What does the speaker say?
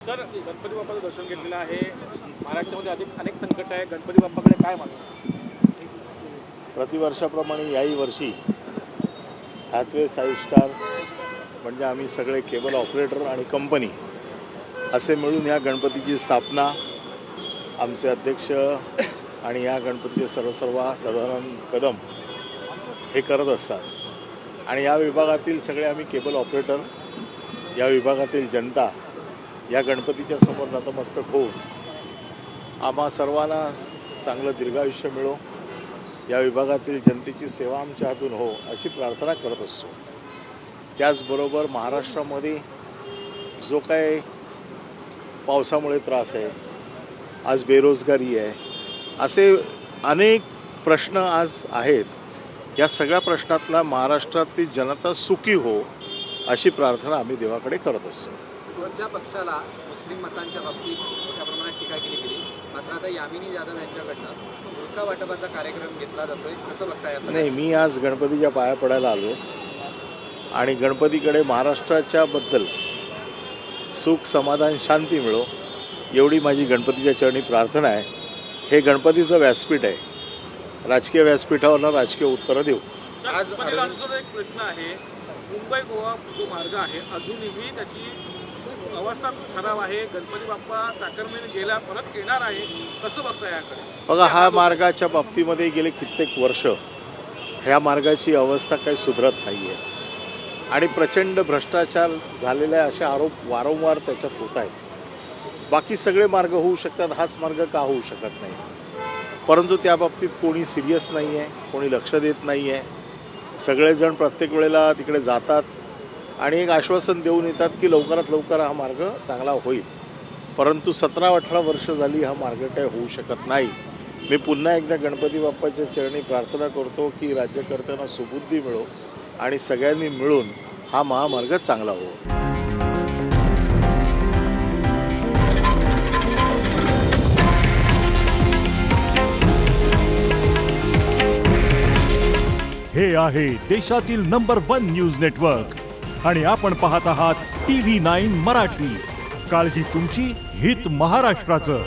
Sir, Ganpati बाप्पाचं दर्शन घेतलेलं आहे. महाराष्ट्रामध्ये अनेक संकट आहे. गणपती बाप्पाकडे काय मागणं? प्रतिवर्षाप्रमाणे याही वर्षी हॅथवे 5 स्टार म्हणजे आम्ही सगळे केबल ऑपरेटर आणि कंपनी असे मिळून या गणपतीची स्थापना आमचे अध्यक्ष आणि या गणपतीचे सर्व सदानंद कदम हे करत असतात. आणि या विभागातील सगळे आम्ही केबल ऑपरेटर, या विभागातील जनता या गणपतीच्या समोर नतमस्तक होऊन आम्हा सर्वांना चांगलं दीर्घायुष्य मिळो, या विभागातील जनतेची सेवा आमच्या हातून हो अशी प्रार्थना करत असतो. त्याचबरोबर महाराष्ट्रामध्ये जो काय पावसामुळे त्रास आहे, आज बेरोजगारी आहे, असे अनेक प्रश्न आज आहेत. या सगळ्या प्रश्नातला महाराष्ट्रातील जनता सुखी हो अशी प्रार्थना आम्ही देवाकडे करत असतो. कोणत्या पक्षाला मुस्लिम मतांच्या बाबतीत मोठ्या प्रमाणात टीका केली गेली, मात्र आता यामिनी जाधव यांच्याकडनं मुलका वाटपाचा कार्यक्रम घेतला जातोय, कसं बघताय? नाही, मी आज गणपतीच्या पाया पडायला आलो आणि गणपतीकडे महाराष्ट्राच्या बद्दल सुख, समाधान, शांती मिळो एवढी माझी गणपतीच्या चरणी प्रार्थना आहे. हे गणपतीचं व्यासपीठ आहे. राजकीय व्यासपीठावरनं राजकीय उत्तरं देऊ. आज एक प्रश्न आहे. मुंबई गोवा जो मार्ग आहे अजूनही त्याची अवस्था खराब आहे. गणपती बाप्पा चाकरमानी गेला, परत येणार आहे, कसं बघताय याकडे? बघा, हा मार्गाच्या बाबतीमध्ये गेले कित्येक वर्ष ह्या मार्गाची अवस्था काही सुधारत नाही आहे आणि प्रचंड भ्रष्टाचार झालेल्या असे आरोप वारंवार त्याच्यात होत आहेत. बाकी सगळे मार्ग होऊ शकतात, हाच मार्ग का होऊ शकत नाही? परंतु त्या बाबतीत कोणी सिरियस नाही आहे, कोणी लक्ष देत नाही आहे. सगळेजण प्रत्येक वेळेला तिकडे जातात आणि एक आश्वासन देऊन येतात की लवकरात लवकर हा मार्ग चांगला होईल. परंतु 17-18 वर्ष झाली हा मार्ग काही होऊ शकत नाही. मी पुन्हा एकदा गणपती बाप्पाच्या चरणी प्रार्थना करतो की राज्यकर्त्यांना सुबुद्धी मिळो आणि सगळ्यांनी मिळून हा महामार्ग चांगला हो. हे आहे देशातील नंबर 1 न्यूज नेटवर्क आणि आपण पाहत आहात TV9 मराठी. काळजी तुमची, हित महाराष्ट्राचं.